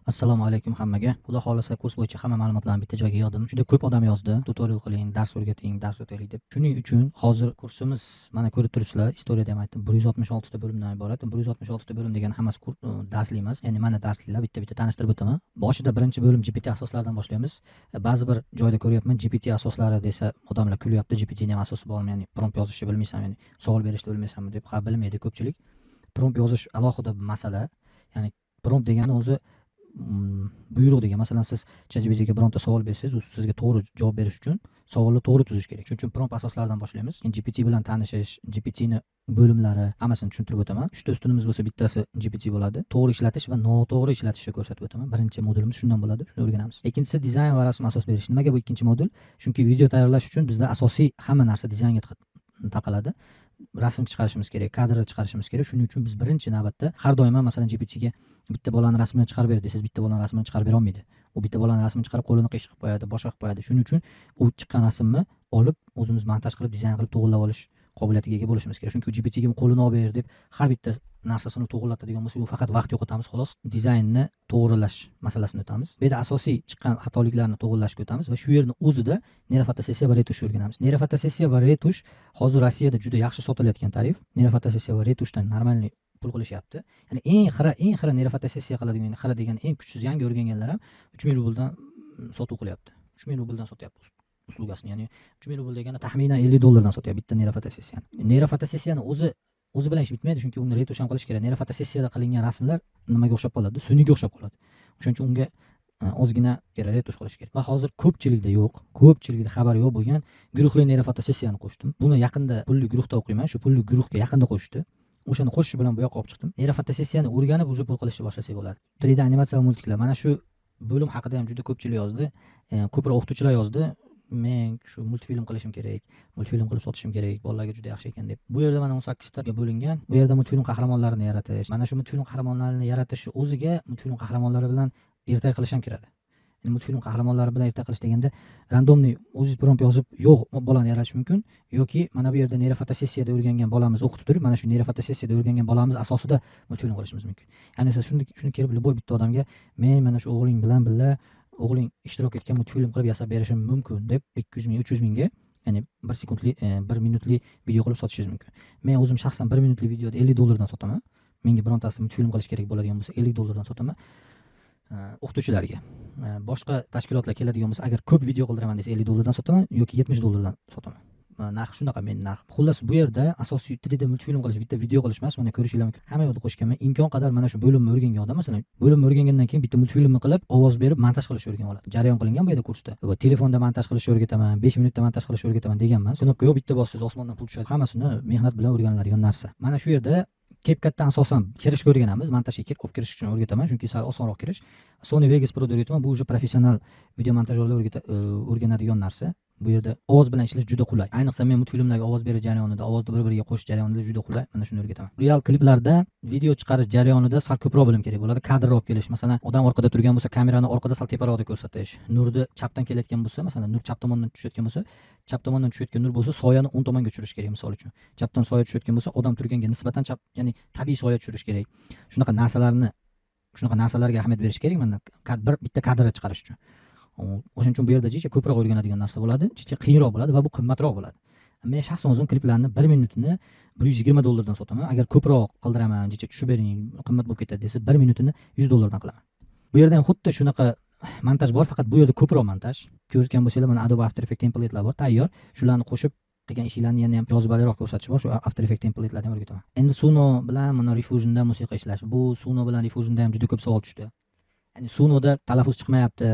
Assalomu alaykum hammaga. Xudo xolisa kurs bo'yicha hamma ma'lumotlarni bitta joyga yig'dim. Juda ko'p odam yozdi, tutorial qiling, dars o'rgating, dars o'taylik deb. Shuning uchun hozir kursimiz mana ko'rib turibsizlar, istoriyada ham aytdim, 166 ta bo'limdan iborat. 166 ta bo'lim degan hammasi darsli emas. Ya'ni mana darsliklar bitta-bitta tanishtirib o'taman. Boshida birinchi bo'lim GPT asoslaridan boshlaymiz. Ba'zi bir joyda ko'ryapman, GPT asoslari desa odamlar kulyapti. GPTning ham asosi bormi? Ya'ni prompt yozishni bilmaysanmi, ya'ni savol berishni bilmaysanmi deb. Ha, bilmaydi ko'pchilik. Prompt yozish alohida masala. Ya'ni prompt degani o'zi buyruq degan. Masalan, siz ChatGPTga bironta savol bersangiz, u sizga to'g'ri javob berish uchun savolni to'g'ri tuzish kerak. Shuning uchun prompt asoslaridan boshlaymiz. Keyin GPT bilan tanishish, GPTni bo'limlari hammasini tushuntirib o'taman. 3 ta ustunimiz bo'lsa, bittasi GPT bo'ladi. To'g'ri ishlatish va noto'g'ri ishlatishni ko'rsatib o'taman. Birinchi modulimiz shundan bo'ladi. Shuni o'rganamiz. Ikkinchisi dizayn va rasm asos berish. Nimaga bu ikkinchi modul? Chunki video tayyorlash uchun bizda asosiy hamma narsa dizaynga taqaladi. Rasm chiqarishimiz kerak, kadr chiqarishimiz kerak. Shuning uchun biz birinchi navbatda har doim masalan GPTga bitta bolani rasmini chiqarib ber desangiz, bitta bolani rasmini chiqarib bera olmaydi. U bitta bolani rasmini chiqarib qo'lini qiyshiq qilib qo'yadi, boshqa qilib qo'yadi. Shuning uchun u chiqqan rasmni olib o'zimiz montaj qilib, dizayn qilib to'g'irlab olish qobiliyatiga ega bo'lishimiz kerak. Chunki GPTga qo'lini olib ber deb har bitta narsasini to'g'irlatadigan bo'lsa, u faqat vaqt yo'qotamiz xolos. Dizaynni to'g'rilash masalasini o'tamiz. Bu yerda asosiy chiqqan xatoliklarni to'g'irlashga o'tamiz va shu yerning o'zida neyrofotossessiya va retush o'rganamiz. Neyrofotossessiya va retush hozir Rossiyada juda yaxshi sotilayotgan tarif. Neyrofotossessiya va retushdan normalniy pul qilishyapti. Ya'ni eng xira neyrofotossessiya qiladigan, xira degan eng kuchsiz yangi o'rganganlar ham 3000 rubldan sotuv qilyapti. 3000 rubldan sotyapti uslugasini. Ya'ni 3000 rubl degani taxminan $50 sotyapti bitta neyrofotossessiyani. Neyrofotossessiyani o'zi bilan ish bitmaydi, chunki uni retush ham qilish kerak. Neyrofotossessiyada qilingan rasmlar nimaga o'xshab qoladi? Sun'iga o'xshab qoladi. Shuning uchun unga ozgina retush qilish kerak. Va hozir ko'pchilikda xabar yo'q bo'lgan guruhli neyrofotossessiyani qo'shdim. Buni yaqinda pulli guruhda o'qiyman. Shu pulli guruhga yaqinda qo'shdi. O'shani qo'shish bilan bu yoqqa olib chiqdim. Neyrofotossessiyani o'rganib уже pul qilishni boshlasak bo'ladi. 3D animatsiya va multiklar. Mana shu bo'lim haqida ham juda ko'pchilik yozdi. Ko'proq o'qituvchilar yozdi. Men shu multfilm qilishim kerak, multfilm qilib sotishim kerak, bolalarga juda yaxshi ekan deb. Bu yerda mana 18 taga bo'lingan. Bu yerda multfilm qahramonlarini yaratish. Mana shu multfilm qahramonlarini yaratish o'ziga multfilm qahramonlari bilan ertak qilish ham kiradi. Endi multfilm qahramonlari bilan ertak qilish deganda randomniy o'zingiz prompt yozib yo'q bolani yaratish mumkin yoki mana bu yerda neyrofotossessiyada o'rgangan bolamiz o'qitib turib, mana shu neyrofotossessiyada o'rgangan bolamiz asosida multfilm qilishimiz mumkin. Ya'ni siz shuni kelib любой bitta odamga men mana shu o'g'ling bilan birga o'g'ling ishtirok etgan multfilm qilib yasab berishim mumkin deb 200 ming, 300 mingga, ya'ni 1 sekundli, 1 minutli video qilib sotishingiz mumkin. Men o'zim shaxsan 1 minutli videoni $50 dan sotaman. Menga birontasi multfilm qilish kerak bo'ladigan bo'lsa $50 dan sotaman. O'qituvchilarga. Boshqa tashkilotlar keladigan bo'lsa, agar ko'p video qildiraman desa $50 dan sotaman yoki $70 dan sotaman. Narx shunaqa men narx. Xullas bu yerda asosiy 3D multfilm qilish, bitta video qilish emas, mana ko'rishingiz mumkin. Hamma yoqda qo'shganman. Imkon qadar mana shu bo'limni o'rgangan odam, masalan, bo'limni o'rgangandan keyin bitta multfilmni qilib, ovoz berib montaj qilishni o'rganib oladi. Jarayon qilingan bu yerda kursda. Va telefonda montaj qilishni o'rgataman, 5 minutda montaj qilishni o'rgataman deganman. Sinopga yo'q, bitta bossiz osmondan pul tushadi. Hammasini mehnat bilan o'rganiladigan narsa. Mana shu yerda CapCutdan asosan kirishga o'rganamiz. Montajga olib kirish uchun o'rgataman, chunki sal osonroq kirish. Sony Vegas Pro o'rgataman. Bu уже professional video montajyorlar o'rganadigan narsa. Bu yerda ovoz bilan ishlash juda qulay. Ayniqsa men multfilmlarga ovoz berish jarayonida, ovozni bir-biriga qo'shish jarayonida juda qulay. Mana shuni o'rgataman. Real kliplarda video chiqarish jarayonida sal ko'proq bilim kerak bo'ladi. Kadr olib kelish, masalan, odam orqada turgan bo'lsa, kamerani orqada sal teparoqda ko'rsatish. Nurni chapdan kelayotgan bo'lsa, masalan, nur chap tomondan tushayotgan bo'lsa, chap tomondan tushayotgan nur bo'lsa, soyani o'ng tomonga tushirish kerak, misol uchun. Chapdan soya tushayotgan bo'lsa, odam turganga nisbatan chap, ya'ni tabiiy soya tushirish kerak. Shunaqa narsalarga ahamiyat berish kerak mana bitta kadrni chiqarish uchun. O'shaning uchun bu yerda jicha ko'proq o'rganadigan narsa bo'ladi, jicha qiyinroq bo'ladi va bu qimmatroq bo'ladi. Men shaxsan o'zim kliplarni 1 minutini $120 dan sotaman. Agar ko'proq qildiraman, jicha tushib bering, qimmat bo'lib ketadi desa, 1 minutini $100 dan qilaman. Bu yerda ham xuddi shunaqa montaj bor, faqat bu yerda ko'proq montaj. Ko'rgan bo'lsanglar, mana Adobe After Effects template'lar bor, tayyor. Shularni qo'shib qilgan ishlarni yana ham jozibaliroq ko'rsatish bor. Shu After Effects template'larni ham o'rgataman. Endi Suno bilan mana Refusion'da musiqa ishlash. Bu Suno bilan Refusion'da ham juda ko'p savol tushdi. Ya'ni Sunoda talaffuz chiqmayapti,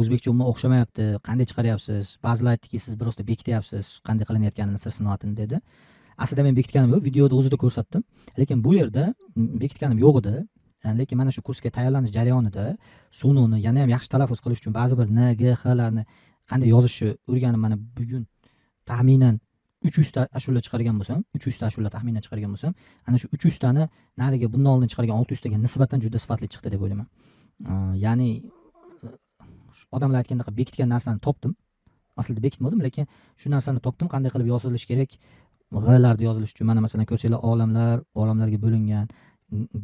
o'zbekcha umuman o'xshamayapti, qanday chiqaryapsiz? Ba'zilar aytdiki, siz birozda bekityapsiz, qanday qilinayotganini, sir sinoatini dedi. Aslida men bekitganim yo'q, videoda o'zida ko'rsatdim. Lekin bu yerda bekitganim yo'q edi. Lekin mana shu kursga tayyorlanish jarayonida Sunoni yana ham yaxshi talaffuz qilish uchun ba'zi bir N, G, H larni qanday yozishni o'rganib, mana bugun taxminan 300 ta ashula chiqargan bo'lsam, 300 ta ashula taxminan chiqargan bo'lsam, ana shu 300 tani nariga bundan oldin chiqargan 600 taga nisbatan juda sifatli chiqdi deb o'ylayman. Ya'ni odamlar aytgandek bekitgan narsani topdim. Aslida bekitmadim, lekin shu narsani topdim, qanday qilib yozilish kerak, g'larni yozilish uchun. Mana masalan ko'rsanglar, olamlarga bo'lingan,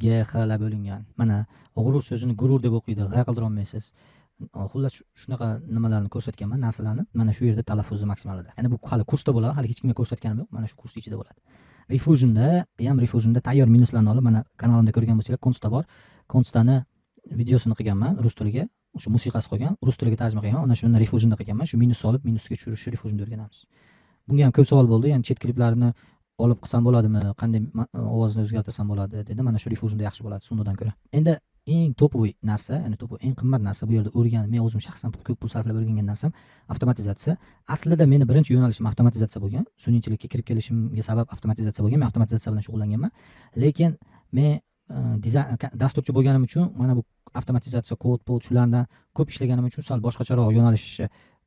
GHlar bo'lingan. Mana g'urur so'zini gurur deb o'qiydi, g'a qildira olmaysiz. Xullas shunaqa nimalarni ko'rsatganman, narsalarni. Mana shu yerda talaffuzi maksimalida. Ya'ni bu hali kursda bo'ladi, hali hech kimga ko'rsatganim yo'q. Mana shu kurs ichida bo'ladi. Refusionda tayyor minuslarni olib, mana kanalimda ko'rgan bo'lsanglar, Konsta bor. Konstani videosini qilganman rus tiliga. O'sha musiqasi qolgan, rus tiliga tarjima qilganman. Ana shuni Refusionda qilganman. Shu minus olib, minusga tushirishni Refusionda o'rganamiz. Bunga ham ko'p savol bo'ldi. Ya'ni chet kliplarini olib qilsam bo'ladimi? Qanday ovozni o'zgartirsam bo'ladi dedi. Mana shu Refusionda yaxshi bo'ladi Sundodan ko'ra. Endi eng topoy narsa, ya'ni eng qimmat narsa bu yerda o'rganib, men o'zim shaxsan ko'p pul sarflab o'rgangan narsam avtomatizatsiya. Aslida meni birinchi yo'nalishim avtomatizatsiya bo'lgan. Sun'iychilikka kirib kelishimga sabab avtomatizatsiya bo'lgan. Men avtomatizatsiya bilan shug'ullanganman. Lekin men dasturchi bo'lganim uchun mana bu avtomatizatsiya, kod shulardan ko'p ishlaganim uchun sal boshqacharoq yo'nalish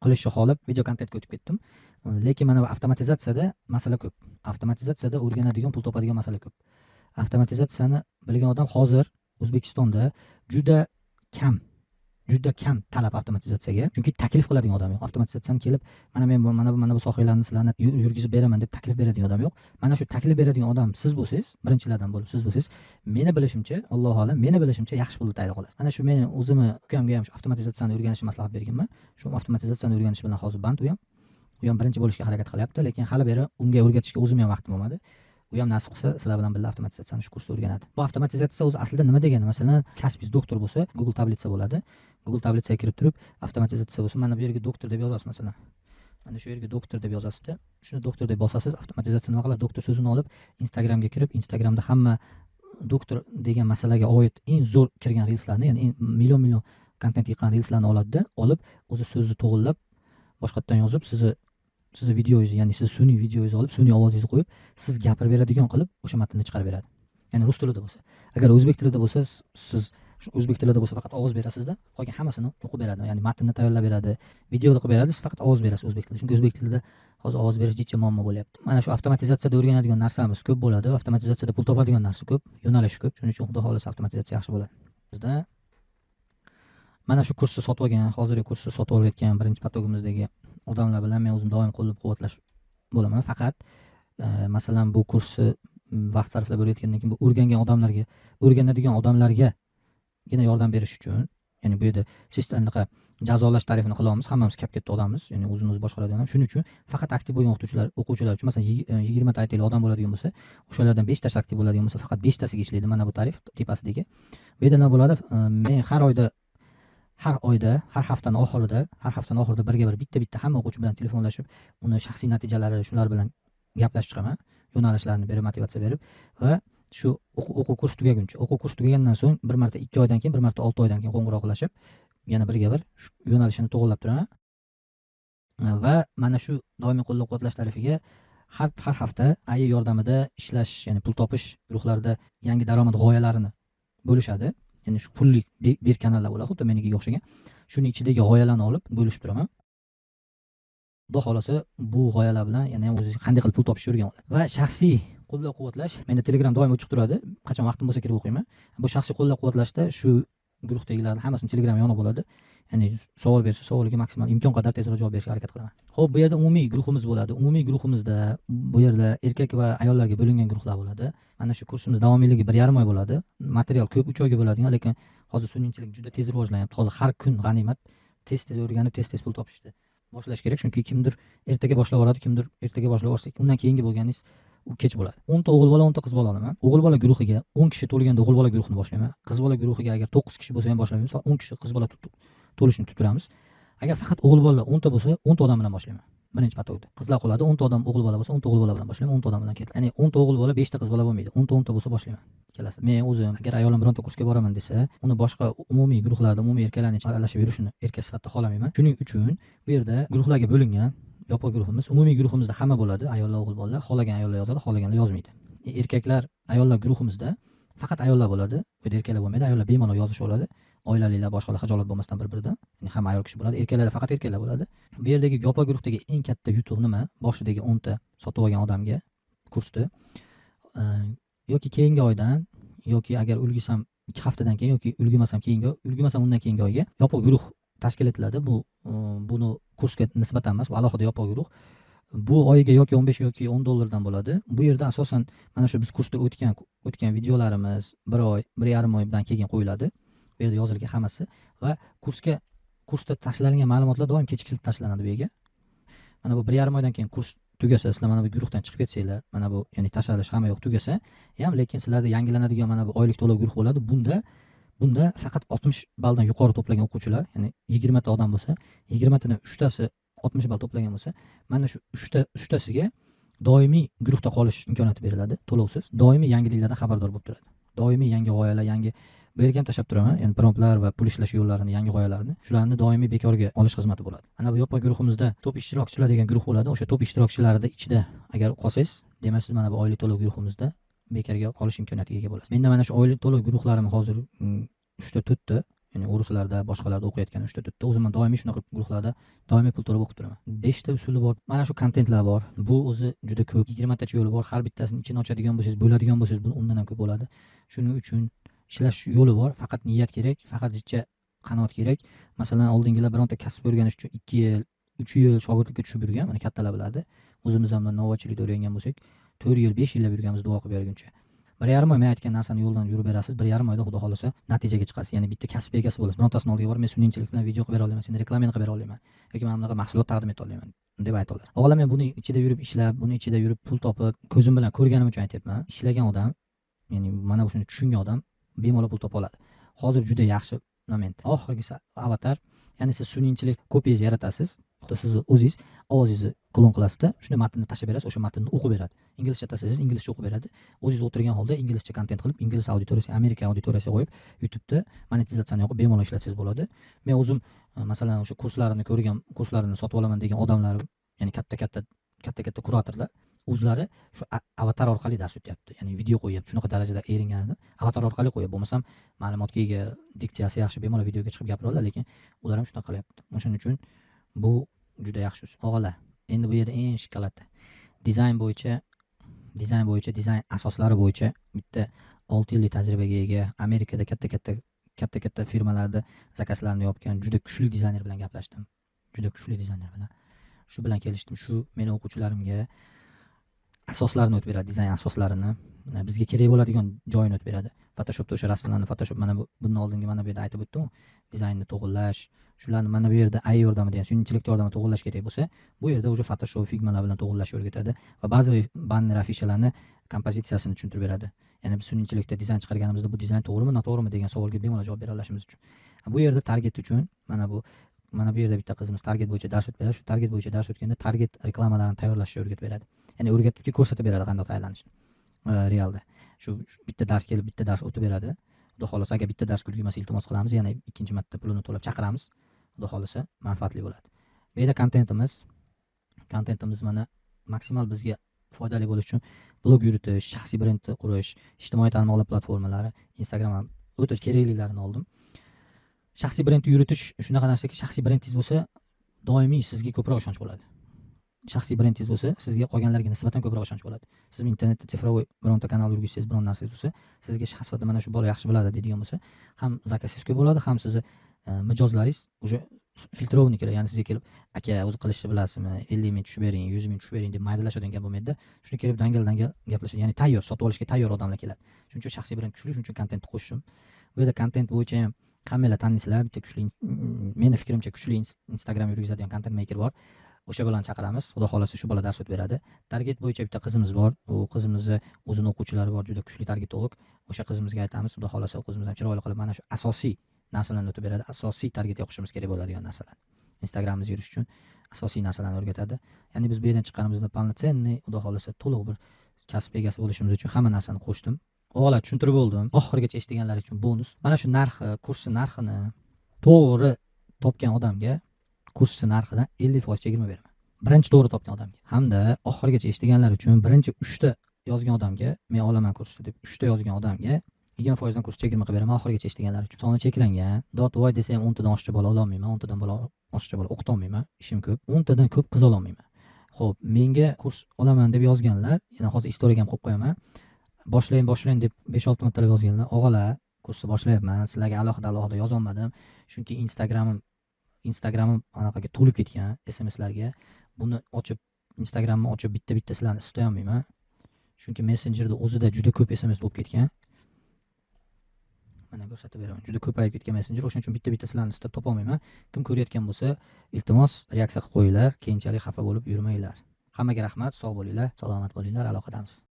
qilishni xohlab video kontentga o'tib ketdim. Lekin mana bu avtomatizatsiyada masala ko'p. Avtomatizatsiyada o'rganadigan, pul topadigan masala ko'p. Avtomatizatsiyani bilgan odam hozir O'zbekistonda juda kam talab avtomatizatsiyaga. Chunki taklif qiladigan odam yo'q. Avtomatizatsiyani kelib, men mana bu sohalarni sizlarni yurgizib beraman deb taklif beradigan odam yo'q. Mana shu taklif beradigan odam siz bo'lsangiz, birinchilardan bo'lib siz bo'lsangiz, meni bilishimcha, Alloh olam, yaxshi pul tayyor qilasiz. Mana shu meni o'zimni ukamga ham shu avtomatizatsiyani o'rganishni maslahat berganman. Shu avtomatizatsiyani o'rganish bilan hozir band u ham birinchi bo'lishga harakat qilyapti, lekin hali beri unga o'rgatishga o'zim ham vaqtim bo'lmadi. U ham nasib qilsa sizlar bilan birga avtomatizatsiyani shu kursda o'rganadi. Bu avtomatizatsiya o'zi aslida nima degani? Masalan, kasbingiz doktor bo'lsa, Google tablitsa bo'ladi. Google tablitsaga kirib turib, avtomatizatsiya bo'lsa, mana bu yerga doktor deb yozasiz masalan. Mana shu yerga doktor deb yozasizda, shuni doktor deb bosasiz, avtomatizatsiya nima qiladi? Doktor so'zini olib, Instagramga kirib, Instagramda hamma doktor degan masalaga oid eng zo'r kirgan reelslarni, ya'ni million kontent yiqqan reelslarni olib, o'zi so'zni to'g'irlab, boshqatdan yozib, sizni videoyingizni, ya'ni siz sun'iy videoyingizni olib, sun'iy ovozingizni qo'yib, siz gapirib beradigan qilib o'sha matnni chiqarib beradi. Ya'ni rus tilida bo'lsa. Agar o'zbek tilida bo'lsa, siz o'zbek tilida bo'lsa faqat ovoz berasizda, qolgan hammasini o'qib beradi. Ya'ni matnni tayyorlab beradi, videoni qilib beradi, siz faqat ovoz berasiz o'zbek tilida. Chunki o'zbek tilida hozir ovoz berish jicha muammo bo'lyapti. Mana shu avtomatizatsiyada o'rganadigan narsamiz ko'p bo'ladi, avtomatizatsiyada pul topadigan narsa ko'p, yo'nalish ko'p. Shuning uchun xudo xolisa avtomatizatsiya yaxshi bo'ladi. Bizda mana shu kursni sotib olgan, hozirgi kursni sotib olayotgan birinchi potogimizdagi odamlar bilan men o'zim doim qo'llab-quvvatlash bo'laman. Faqat masalan bu kursni vaqt sarflab o'rgatgandan keyin bu o'rganadigan odamlargagina yordam berish uchun, ya'ni bu yerda siz anaqa jazolash tarifini qilamiz, hammamiz katta odammiz, ya'ni o'zini boshqaradigan. Shuning uchun faqat aktiv bo'lgan o'quvchilar uchun, masalan 20 ta aytaylik odam bo'ladigan bo'lsa, o'shalardan 5 tasi aktiv bo'ladigan bo'lsa, faqat 5 tasiga ishlaydi mana bu tarif tepasidagi. Bu yerda nima bo'ladi? Men har haftaning oxirida bitta hamma o'quvchi bilan telefonlashib, uni shaxsiy natijalari shular bilan gaplashib chiqaman, yo'nalishlarni berib, motivatsiya berib va shu o'quv kurs tugaguncha, o'quv kurs tugagandan so'ng bir marta 2 oydan keyin, bir marta 6 oydan keyin qo'ng'iroqlashib, yana birga bir yo'nalishini to'g'irlab turaman. Va mana shu doimiy qo'llab-quvvatlash tarifiga har hafta AI yordamida ishlash, ya'ni pul topish guruhlarida yangi daromad g'oyalarini bo'lishadi. Ya'ni shu pullik bir kanallar bo'ladi, xuddi menikiga o'xshagan. Shuni ichidagi g'oyalarni olib bo'lishib turaman. Xudo xolasa bu g'oyalar bilan yana ham o'zingiz qanday qilib pul topishni o'rganib olasiz. Va shaxsiy qo'llab-quvvatlash, menda Telegram doim ochiq turadi. Qachon vaqtim bo'lsa kirib o'qiyman. Bu shaxsiy qo'llab-quvvatlashda shu guruhdagilarning hammasini Telegram yonib bo'ladi. Ya'ni savol bersa, savoliga maksimal imkon qadar tezroq javob berishga harakat qilaman. Xo'p, bu yerda umumiy guruhimiz bo'ladi. Umumiy guruhimizda bu yerda erkak va ayollarga bo'lingan guruhlar bo'ladi. Mana shu kursimiz davomiyligi 1,5 oy bo'ladi. Material ko'p, 3 oyga bo'ladigan, lekin hozir sun'iychilik juda tez rivojlanyapti. Hozir har kun g'animat, tez o'rganib, tez pul topishdi. Boshlash kerak, chunki kimdir ertaga boshlab yuboradi, kimdir ertaga boshlab yuborsa, undan keyingi bo'lganingiz u kech bo'ladi. 10 ta o'g'il bola, 10 ta qiz bola olaman. O'g'il bola guruhiga 10 kishi to'lganda o'g'il bola guruhini boshlayman. Qiz bola guruhiga agar 9 kishi bo'lsa ham boshlaymiz, 10 kishi qiz bola to'lishini tuttiramiz. Agar faqat o'g'il bola 10 ta bo'lsa, 10 ta odam bilan boshlayman. Birinchi patogda. Qizlar qoladi, 10 ta odam o'g'il bola bo'lsa, 10 ta o'g'il bola bilan boshlayman, 10 ta odam bilan ketadi. Ya'ni 10 ta o'g'il bola, 5 ta qiz bola bo'lmaydi. 10 ta bo'lsa boshlayman. Kelasi. Men o'zim agar ayolim bironta kursga boraman desa, uni boshqa umumiy guruhlarda, umumiy erkaklarning aralashib yurishini erkak sifatida xohlamayman. Shuning uchun bu yerda guruhlarga bo'lingan yopiq guruhimiz, umumiy guruhimizda hamma bo'ladi, ayollar, o'g'il bolalar, xohlagan ayollar yozadi, xohlaganlar yozmaydi. Erkaklar, ayollar guruhimizda faqat ayollar bo'ladi, bu yerda erkaklar bo'lmaydi, ayollar bemalol yozishaveradi. Oilalilar, boshqalar xijolat bo'lmasdan bir-biridan, ya'ni hamma ayol kishi bo'ladi, erkaklar faqat erkaklar bo'ladi. Bu yerdagi yopiq guruhdagi eng katta yutuq nima? Boshidagi 10 ta sotib olgan odamga kursni yoki keyingi oydan, yoki agar ulg'isam 2 haftadan keyin, yoki ulg'masam undan keyingi oyga yopiq guruh tashkil etiladi. Buni kursga nisbatan emas, bu alohida yopiq guruh. Bu oyiga yoki 15 yoki 10 dollardan bo'ladi. Bu yerda asosan mana shu biz kursda o'tgan videolarimiz 1 oy, 1,5 oydan keyin qo'yiladi. Bu yerda yozilgan hammasi va kursda tashlangan ma'lumotlar doim kechiktirib tashlanadi bu yerga. Mana bu 1,5 oydan keyin kurs tugasa, sizlar mana bu guruhdan chiqib ketsanglar, mana bu ya'ni tashlanish hamma yoq tugasa, ham lekin sizlarda yangilanadigan mana bu oylik to'lov guruh bo'ladi. Bunda faqat 60 balldan yuqori to'plagan o'quvchilar, ya'ni 20 ta odam bo'lsa, 20 tadan 3 tasi 60 ball to'plagan bo'lsa, mana shu 3 tasiga doimiy guruhda qolish imkoniyati beriladi, to'lovsiz. Doimiy yangiliklardan xabardor bo'lib turadi. Doimiy yangi g'oyalar, bu yerga ham tashlab turaman, ya'ni promptlar va pul ishlash yo'llarini, yangi g'oyalarni, shularni doimiy bekorga olish xizmati bo'ladi. Mana bu yopiq guruhimizda top ishtirokchilar degan guruh bo'ladi. O'sha top ishtirokchilarida ichida agar qolsangiz, demak siz mana bu oylik to'lov guruhimizda bekorga qolish imkoniyatiga ega bo'lasiz. Menda mana shu oylik to'lov guruhlarim hozir 3 ta 4 ta, ya'ni o'rislarda, boshqalarda o'qiyotgan 3 ta 4 ta. O'zim doimiy shunaqa guruhlarda doimiy pul to'lab o'qib turaman. 5 ta usuli bor. Mana shu kontentlar bor. Bu o'zi juda ko'p. 20 tacha yo'li bor. Har bittasini ichini ochadigan bo'lsangiz, bo'ladigan bo'lsangiz, bu undan ham ko'p bo'ladi. Shuning uchun ishlash yo'li bor. Faqat niyat kerak, faqat jicha qanoat kerak. Masalan, oldingilar bironta kasb o'rganish uchun 2 yil, 3 yil shogirdlikka tushib yurgan, mana kattalar biladi. O'zimiz ham novachilikda o'rgangan bo'lsak, 4 yil, 5 yillab yurganmiz duo qilib berguncha. 1,5 oy men aytgan narsani yo'ldan yurib berasiz, 1,5 oyda xudo xolasa natijaga chiqasiz. Ya'ni bitta kasb egasi bo'lasiz. Birontasini oldiga borib, men sun'iy bilan video qilib bera olaman, seni reklamani qilib bera olaman yoki men bunaqa mahsulot taqdim eta olaman deb ayta olasiz. Avvalo men buni ichida yurib ishlab, buni ichida yurib pul topib, ko'zim bilan ko'rganim uchun aytyapman. Ishlagan odam, ya'ni mana shuni tushungan odam bemalol pul topa oladi. Hozir juda yaxshi moment. Oxirgisi avatar, ya'ni siz sun'iy kopiyani yaratasiz. Siz o'zingiz ovozingizni klon qilasizda, shuni matnni tashlab berasiz, o'sha matnni o'qib beradi. Inglizcha tashlasangiz, inglizcha o'qib beradi. O'zingiz o'tirgan holda inglizcha kontent qilib, ingliz auditoriyasi, Amerika auditoriyasiga qo'yib, YouTube'da monetizatsiyani yoqib bemalol ishlatsangiz bo'ladi. Men o'zim masalan o'sha kurslarini ko'rgan, kurslarini sotib olaman degan odamlar, ya'ni katta kuratorlar o'zlari shu avatar orqali dars o'tyapti. Ya'ni video qo'yib, shunaqa darajada eringanini avatar orqali qo'yib, bo'lmasam ma'lumotga ega, diksiyasi yaxshi, bemalol videoga chiqib gapiradilar, lekin ular ham shunaqa qilyapti. O'shaning uchun bu juda yaxshi usul. O'g'illar, endi bu yerda eng shokoladi. Dizayn bo'yicha, dizayn asoslari bo'yicha bitta 6 yillik tajribaga ega, Amerikada katta firmalarda zakazlarni yopgan juda kuchli dizayner bilan gaplashdim. Juda kuchli dizayner bilan. Shu bilan kelishdim. Shu meni o'quvchilarimga asoslarini o'tib beradi, dizayn asoslarini, bizga kerak bo'ladigan joyini o'tib beradi. Photoshopda o'sha rasmlarni Photoshop mana bundan oldingi mana bu yerda aytib o'tdim, dizaynni to'g'irlash, shularni mana bu yerda AI yordamida, ya'ni sun'iy yordamida to'g'irlash kerak bo'lsa, bu yerda o'sha Photoshop, Figmalar bilan to'g'irlashni o'rgatadi va ba'zi banner afishalarni kompozitsiyasini tushuntirib beradi. Ya'ni biz sun'iy dizayn chiqarganimizda bu dizayn to'g'rimi, noto'g'rimi degan savolga bemalol javob bera olishimiz uchun. Bu yerda target uchun mana bu yerda bitta qizimiz target bo'yicha dars o'tib beradi. Shu target bo'yicha dars o'tganda target reklamalarini tayyorlashni o'rgatib beradi. Ya'ni o'rgatibki, ko'rsatib beradi qanday tayyorlanishni. Realda. Shu bitta dars kelib, bitta dars o'tib beradi. Xudo xolasa, agar bitta dars kulgimasa iltimos qilamiz, yana ikkinchi marta pulini to'lab chaqiramiz. Xudo xolasa, manfaatli bo'ladi. Bu yerda kontentimiz mana maksimal bizga foydali bo'lish uchun blog yuritish, shaxsiy brendni qurish, ijtimoiy tarmoqlar platformalari, Instagram ham o'ta keraklilarini oldim. Shaxsiy brendni yuritish shunaqa narsaki, shaxsiy brendingiz bo'lsa, doimiy sizga ko'proq ishonch bo'ladi. Shaxsiy brendingiz bo'lsa, sizga qolganlarga nisbatan ko'proq ishonch bo'ladi. Siz internetda sifrovoy bironta kanal yurgizsangiz, biron narsangiz bo'lsa, sizga shaxsiy mana shu bola yaxshi biladi deydigan bo'lsa, ham zakasingiz ko'p bo'ladi, ham sizni mijozlaringiz o'sha filtrovniy keladi. Ya'ni sizga kelib, aka, o'zi qilishni bilasizmi? 50 ming tushib bering, 100 ming tushib bering deb maydalashadigan gap bo'lmaydi-da. Shuni kelib dangal gaplashadi. Ya'ni tayyor, sotib olishga tayyor odamlar keladi. Shuning uchun shaxsiy brend kuchli, shuning uchun kontentni qo'shishim. Bu yerda kontent bo'yicha ham hammalar taniysizlar, bitta kuchli, meni fikrimcha kuchli Instagram yurgizadigan content maker bor. O'sha bilan chaqiramiz. Xudo xolasa shu bola dars o'tib beradi. Target bo'yicha bitta qizimiz bor. U qizimizni o'zining o'quvchilari bor, juda kuchli targetolog. O'sha qizimizga aytamiz, xudo xolasa u qizimiz ham chiroyli qilib mana shu asosiy narsalarni o'tib beradi. Asosiy targetga o'qishimiz kerak bo'ladigan narsalar. Instagramimiz yurish uchun asosiy narsalarni o'rgatadi. Ya'ni biz bu yerdan chiqqanimizda полноценный, xudo xolasa to'liq bir kasb egasi bo'lishimiz uchun hamma narsani qo'shdim. O'g'lar, tushuntirib bo'ldim. Oxirigacha eshitganlar uchun bonus. Mana shu kursi narxini to'g'ri topgan odamga kursi narxidan 50% chegirma beraman. Birinchi to'g'ri topgan odamga. Hamda oxirigacha eshitganlar uchun birinchi 3 ta yozgan odamga, men olaman kursni deb 3 ta yozgan odamga 20% dan kurs chegirma qilib beraman oxirigacha eshitganlar uchun. Soni cheklangan. Dotvoy desa ham 10 tadan oshiqcha bola ola olmayman, 10 tadan bola oshiqcha bola o'qita olmayman, ishim ko'p. 10 tadan ko'p qiz ola olmayman. Xo'p, menga kurs olaman deb yozganlar, yana hozir istoriyaga ham qo'yib qo'yaman. Boshlang deb 5-6 martalab yozganlar. O'g'alar, kursni boshlayapman. Sizlarga alohida yoza olmadim. Chunki Instagramim anaqaga to'lib ketgan SMSlarga. Buni ochib Instagramni ochib bitta sizlarni isitay olmayman. Chunki Messengerda o'zida juda ko'p SMS bo'lib ketgan. Mana ko'rsatib beraman. Juda ko'payib ketgan Messenger, o'shaning uchun bitta sizlarni istab topa olmayman. Kim ko'rayotgan bo'lsa, iltimos reaksiya qilib qo'yinglar, keyinchalik xafa bo'lib yurmanglar. Hammaga rahmat, sog' bo'linglar, salomat bo'linglar, aloqadamiz.